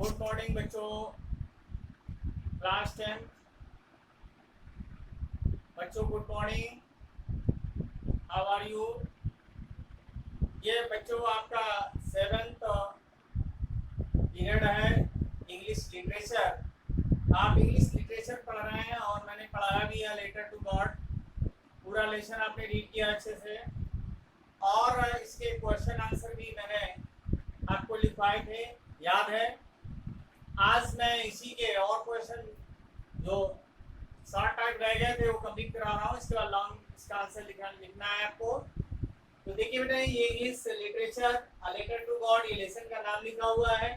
Good morning बच्चों, class 10 बच्चों good morning, how are you. ये बच्चों आपका 7th पीरियड है इंग्लिश लिटरेचर। आप इंग्लिश लिटरेचर पढ़ रहे हैं और मैंने पढ़ाया भी है लेटर टू गॉड। पूरा लेसन आपने रीड किया अच्छे से और इसके क्वेश्चन आंसर भी मैंने आपको लिखवाए थे, याद है। आज मैं इसी के और क्वेश्चन जो शॉर्ट टाइम रह गए थे वो कंप्लीट करा रहा हूँ। इसके बाद लॉन्ग इसका आंसर लिखना है आपको। तो देखिए बेटा, ये English literature letter to God, ये लेसन का नाम लिखा हुआ है।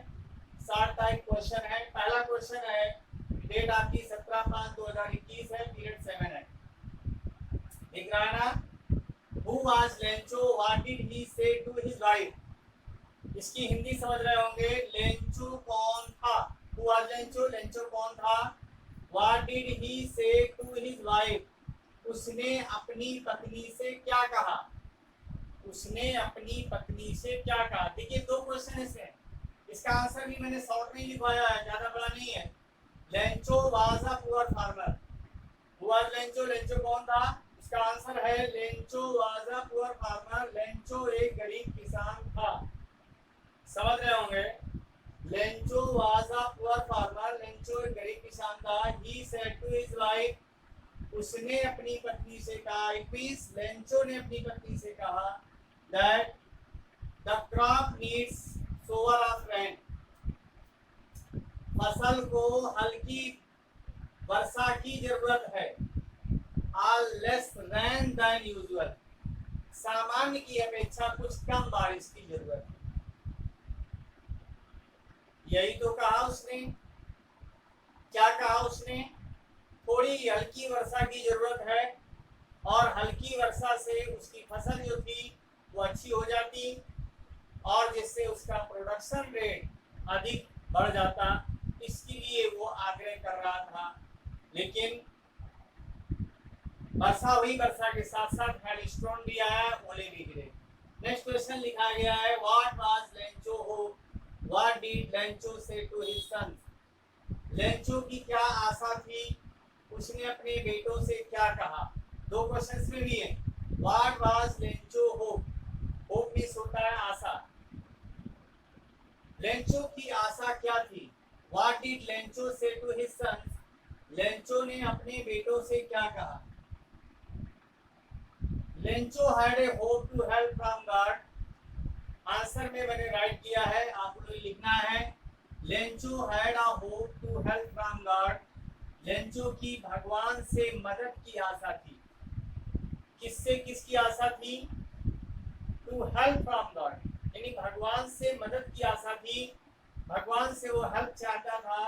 शॉर्ट टाइप क्वेश्चन है। पहला क्वेश्चन है, डेट आपकी 17/5/2021 है, पीरियड 7 है। दिख रहा है ना। Who was Lencho, what did he से टू हिज वाइफ। इसकी हिंदी समझ रहे होंगे, लेंचो कौन था। हु वाज लेंचो, लेंचो कौन था। व्हाट डिड ही से टू हिज वाइफ, उसने अपनी पत्नी से क्या कहा। उसने अपनी पत्नी से क्या कहा। देखिए दो क्वेश्चन इसमें, इसका आंसर भी मैंने शॉर्ट में लिखवाया है, ज्यादा बड़ा नहीं है। Lencho was a poor farmer. Who was Lencho, Lencho कौन था। इसका आंसर है Lencho was a poor farmer. Lencho एक गरीब किसान था। समझ रहे होंगे। Lencho was a poor farmer, Lencho एक गरीब किसान था। He said to his wife, उसने अपनी पत्नी से कहा। इट मींस लेंचो ने अपनी पत्नी से कहा that the crop needs shower of rain, फसल को हल्की वर्षा की जरूरत है। All less rain than usual, सामान्य की अपेक्षा कुछ कम बारिश की जरूरत है। यही तो कहा उसने। क्या कहा उसने, थोड़ी हल्की वर्षा की जरूरत है और हल्की वर्षा से उसकी फसल जो थी वो अच्छी हो जाती और जिससे उसका प्रोडक्शन रेट अधिक बढ़ जाता। इसके लिए वो आग्रह कर रहा था। लेकिन वर्षा हुई, वर्षा के साथ साथ हेलस्टोर्म भी आया, ओले भी गिरे। नेक्स्ट क्वेश्चन लिखा गया है, व्हाट वाज लेंचो हो, what did Lencho say to his sons. Lencho की क्या आशा थी, उसने अपने बेटों से क्या कहा। दो क्वेश्चंस में भी है। What was Lencho hope, hope means होता है आशा। लेंचो की आशा क्या थी। What did Lencho say to his sons, Lencho ने अपने बेटों से क्या कहा। Lencho had a hope to help from God. Answer में मैंने राइट किया है, आप लोग लिखना है। Lencho had a hope to help from God, Lencho की भगवान से मदद की आशा थी। किससे किसकी आशा थी, टू हेल्प फ्रॉम गॉड, यानी भगवान से मदद की आशा थी। भगवान से वो हेल्प चाहता था।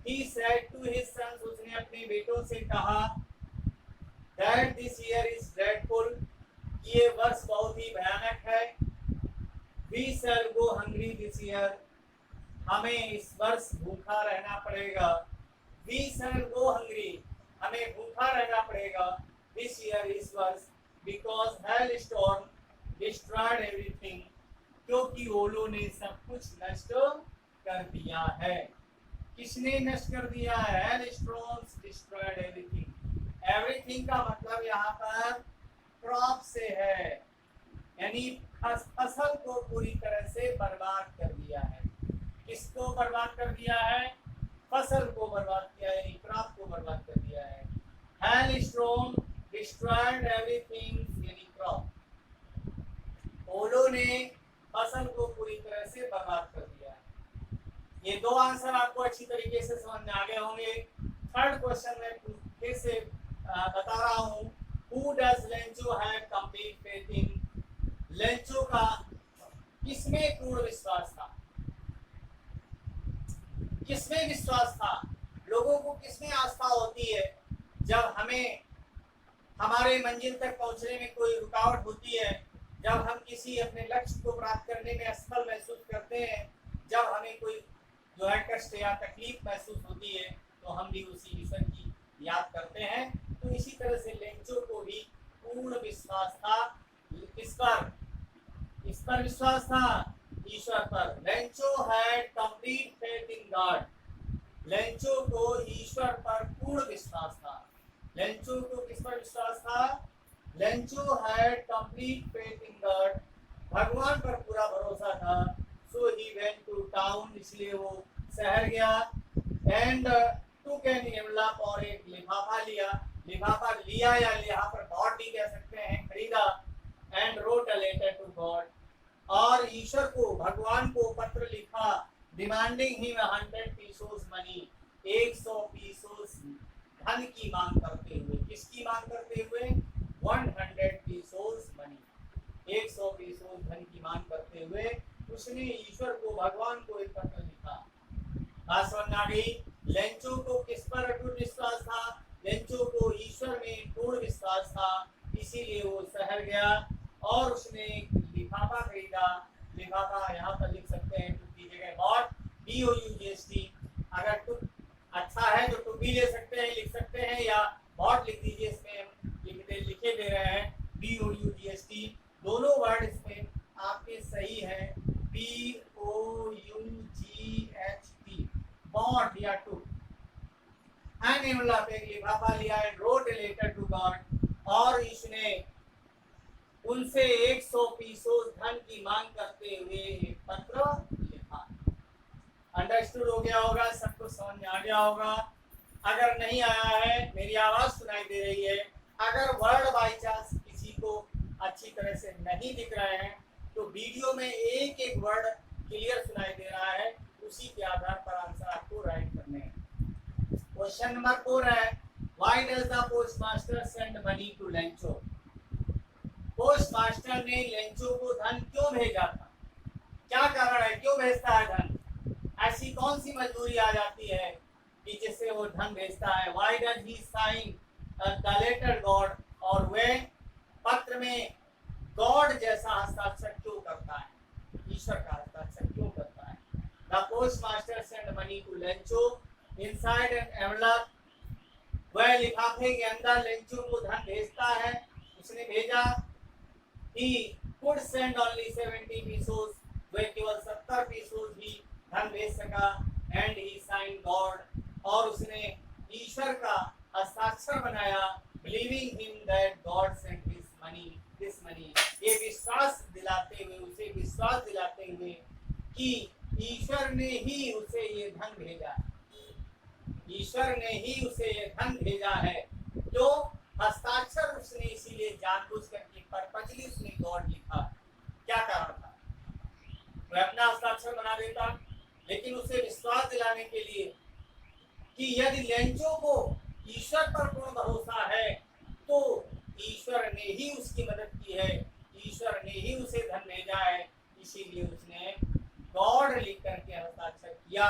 He said to his sons, उसने अपने बेटों से कहा that this year is dreadful, ये वर्ष बहुत ही भयानक है। We shall go hungry this year, हमें इस वर्ष भूखा रहना पड़ेगा। वी शैल गो हंग्री, हमें भूखा रहना पड़ेगा दिस ईयर, इस वर्ष। Because hello storm destroyed everything, क्योंकि ओलों ने सब कुछ नष्ट कर दिया है। किसने नष्ट कर दिया है, hello storms destroyed everything. Everything का मतलब यहाँ पर क्रॉप से है, यानी फसल को पूरी तरह से बर्बाद कर दिया है। किसको बर्बाद कर दिया है, फसल को बर्बाद किया है, क्रॉप को बर्बाद कर दिया है। हेलस्टॉर्म डिस्ट्रॉयड एवरीथिंग, यानी क्रॉप। ओलों ने फसल को पूरी तरह से बर्बाद कर दिया है। ये दो आंसर आपको अच्छी तरीके से समझ में आ गए होंगे। थर्ड क्वेश्चन में फिर से बता रहा हूँ, who does Lencho have complete faith in. Lencho का किसमें पूर्ण विश्वास था, किसमें विश्वास था। लोगों को किसमें आस्था होती है, जब हमें हमारे मंजिल तक पहुंचने में कोई रुकावट होती है, जब हम किसी अपने लक्ष्य को प्राप्त करने में असफल महसूस करते हैं, जब हमें कोई जो है कष्ट या तकलीफ महसूस होती है, तो हम भी उसी ईश्वर की याद करते हैं। तो इसी तरह से लेंचो को भी पूर्ण विश्वास था। इस पर विश्वास था ईश्वर पर। Lencho had complete faith in God. Lencho को ईश्वर पर पूर्ण विश्वास था। लेंचो को किस पर विश्वास था? Lencho had complete faith in God, भगवान पर पूरा भरोसा था। सो ही वेंट टू टाउन, इसलिए वो शहर गया। एंड टुक एन एनवलप, और एक लिफाफा लिया। लिफाफा लिया या यहाँ पर बॉट भी कह सकते हैं, खरीदा। And wrote a letter to God, और ईश्वर को, भगवान को पत्र लिखा, demanding him 100 pesos money, 100 pesos धन की मांग करते हुए। किसकी मांग करते हुए? 100 पीसोस मनी, 100 पीसोस धन की मांग करते हुए उसने ईश्वर को, भगवान को एक पत्र लिखा। बात समझ आ गई? लेंचो को किस पर अटूट विश्वास था? लेंचो को ईश्वर में पूर्ण विश्वास था, इसीलिए वो शहर गया और उसने एक लिफाफा खरीदा। लिफाफा यहाँ पर लिख सकते हैं टू की जगह बॉट, BOUGST। अगर टू अच्छा है तो टू भी ले सकते हैं, लिख सकते हैं, या बॉट लिख दीजिए। इसमें हम लिखे दे रहे हैं BOUGST। दोनों वर्ड इसमें आपके सही है, BOUGHT, बॉट या टू। एंड एनवलप, एक लिफाफा लिया। And wrote a letter to God, और इसने उनसे 100 पीसोस धन की मांग करते हुए एक पत्र लिखा। अंडरस्टूड हो गया होगा? सबको समझ में आ गया होगा? अगर नहीं आया है, मेरी आवाज सुनाई दे रही है, अगर वर्ड बाई चांस किसी को अच्छी तरह से नहीं दिख रहे हैं तो वीडियो में एक एक वर्ड क्लियर सुनाई दे रहा है, उसी के आधार पर आंसर आपको राइट करने हैं। क्वेश्चन नंबर 4 है, why does the post master send money to Lencho? Post master ने लेंचो को धन क्यों भेजा था? क्या कारण है, क्यों भेजता है धन? ऐसी कौन सी मजबूरी आ जाती है कि जिससे वो धन भेजता है? Why does he sign the letter God, और वे पत्र में गॉड जैसा हस्ताक्षर क्यों करता है? ईश्वर का हस्ताक्षर क्यों करता है? The post master send money to Lencho inside an envelope, वह लिफाफे के अंदर लेंचो को धन भेजता है, उसने भेजा। He could send only 70 pesos, वह केवल 70 पीसोस ही धन भेज सका। एंड ही साइन गॉड, और उसने ईश्वर का हस्ताक्षर बनाया, believing him that God sent this money, ये विश्वास दिलाते हुए, उसे विश्वास दिलाते हुए कि ईश्वर ने ही उसे ये धन भेजा, ईश्वर ने ही उसे ये धन भेजा है। जो हस्ताक्षर उसने इसीलिए जानबूझ करके पर्पजली उसने गॉड लिखा। क्या कारण था? वह अपना हस्ताक्षर बना देता, लेकिन उसे विश्वास दिलाने के लिए कि यदि लेंचो को ईश्वर पर पूर्ण भरोसा है तो ईश्वर ने ही उसकी मदद की है, ईश्वर ने ही उसे धन भेजा है, इसीलिए उसने गॉड लिख करके हस्ताक्षर किया,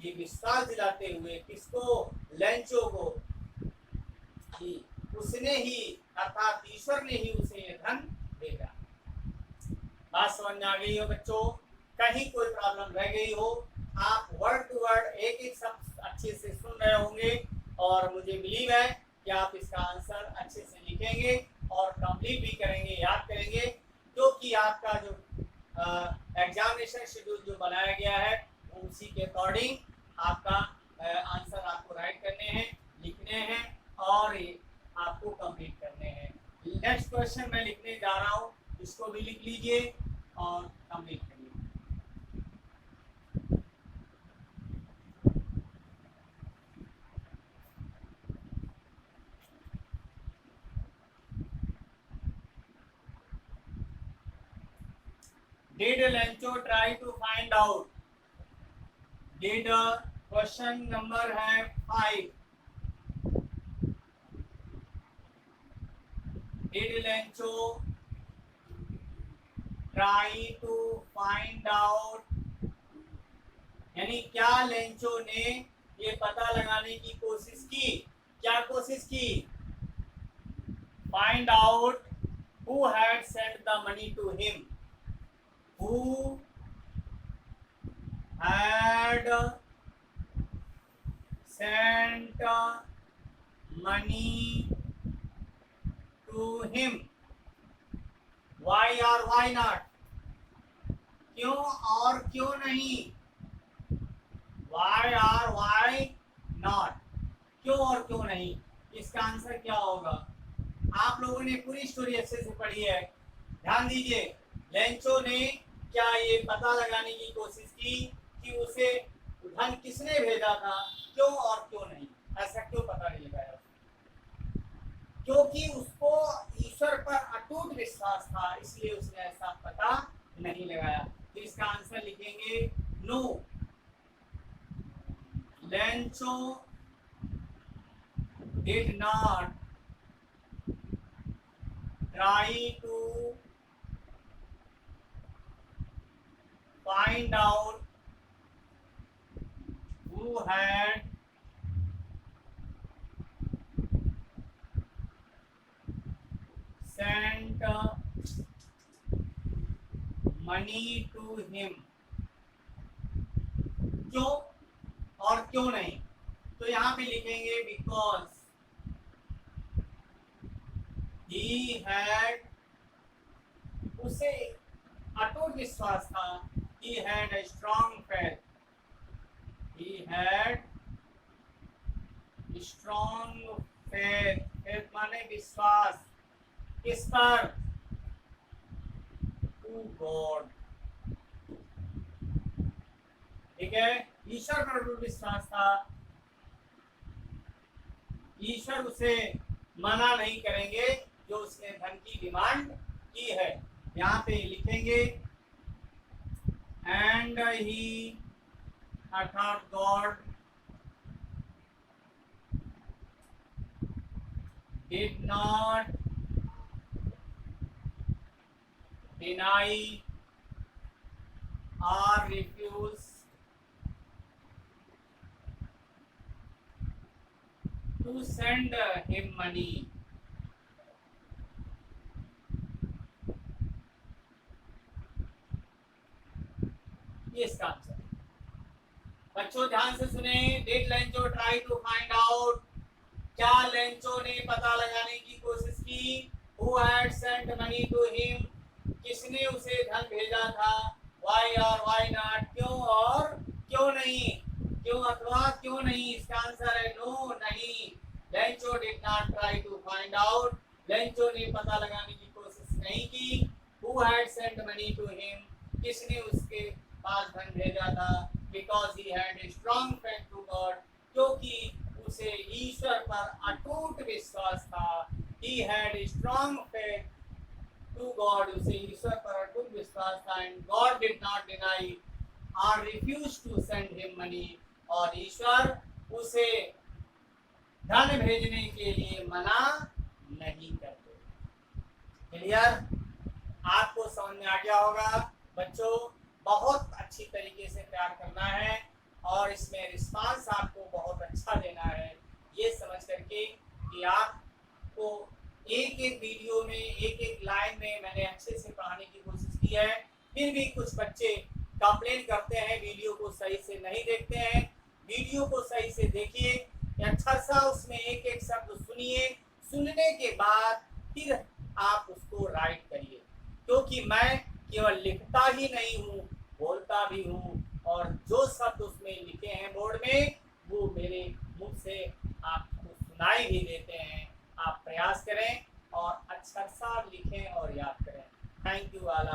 ये विश्वास दिलाते हुए किसको? लेंचो को, कि उसने ही, अर्थात ईश्वर ने ही उसे ये धन भेजा। बात समझ में आ गई हो बच्चों? कहीं कोई प्रॉब्लम रह गई हो, आप वर्ड टू वर्ड एक एक शब्द अच्छे से सुन रहे होंगे, और मुझे बिलीव है कि आप इसका आंसर अच्छे से लिखेंगे और कंप्लीट भी करेंगे, याद करेंगे, क्योंकि आपका जो एग्जामिनेशन शेड्यूल जो बनाया गया है उसी के अकॉर्डिंग आपका आंसर आपको राइट करने हैं, लिखने हैं, और आपको कंप्लीट करने हैं। नेक्स्ट क्वेश्चन मैं लिखने जा रहा हूँ, इसको भी लिख लीजिए और कंप्लीट करिए। Did Lencho try to find out? Did question number है 5. Did Lencho try to find out? यानी क्या लेंचो ने ये पता लगाने की कोशिश की? क्या कोशिश की? Find out who had sent the money to him. Who had sent money to him? Why or why not? क्यों और क्यों नहीं, वाई और वाई नॉट, क्यों और क्यों नहीं, इसका आंसर क्या होगा। आप लोगों ने पूरी स्टोरी अच्छे से पढ़ी है, ध्यान दीजिए। लेंचो ने क्या ये पता लगाने की कोशिश की कि उसे धन किसने भेजा था, क्यों और क्यों नहीं, ऐसा क्यों पता नहीं लगाया, क्योंकि उसको ईश्वर पर अटूट विश्वास था, इसलिए उसने ऐसा पता नहीं लगाया। तो इसका आंसर लिखेंगे no, Lencho did not try to find out who had sent money to him, क्यों और क्यों नहीं, तो यहाँ पे लिखेंगे बिकॉज he had, उसे अटूट विश्वास था, he had a strong faith, he had strong faith, faith माने विश्वास, किस पर, टू गॉड, ठीक है, ईश्वर पर अटूट विश्वास था, ईश्वर उसे मना नहीं करेंगे जो उसने धन की डिमांड की है। यहाँ पे लिखेंगे एंड ही अर्थात God did not deny or refuse to send him money. ये इसका आंसर। बच्चों ध्यान से सुने, did Lencho try to find out, क्या लेंचो ने पता लगाने की कोशिश की, who had sent money to him, किसने उसे धन भेजा था, वाई और वाई नॉट, क्यों और क्यों नहीं, क्यों अथवा क्यों नहीं, इसका आंसर है नो, नहीं। Lencho did not try to find out, Lencho ने पता लगाने की कोशिश नहीं की, who had sent money to him, किसने उसके पास धन भेजा था, because he had a strong faith to God, क्योंकि उसे ईश्वर पर अटूट विश्वास था, he had a strong faith to God, उसे ईश्वर पर अटूट विश्वास था, and God did not deny or refuse to send him money, और ईश्वर उसे धन भेजने के लिए मना नहीं करते। क्लियर, आपको समझ में आ गया होगा। बच्चों बहुत अच्छी तरीके से प्यार करना है और इसमें रिस्पांस आपको बहुत अच्छा देना है, ये समझ करके कि आपको एक एक वीडियो में एक एक लाइन में मैंने अच्छे से पढ़ाने की कोशिश की है। फिर भी कुछ बच्चे कंप्लेन करते हैं, वीडियो को सही से नहीं देखते हैं, वीडियो को सही से देखिए, अच्छा सा उसमें एक एक शब्द सुनिए, सुनने के बाद फिर आप उसको राइट करिए, क्योंकि मैं केवल लिखता ही नहीं हूँ, बोलता भी हूँ, और जो शब्द उसमें लिखे हैं बोर्ड में वो मेरे मुंह से आपको सुनाई भी देते हैं। आप प्रयास करें और अच्छा सा लिखें और याद करें। Thank you all.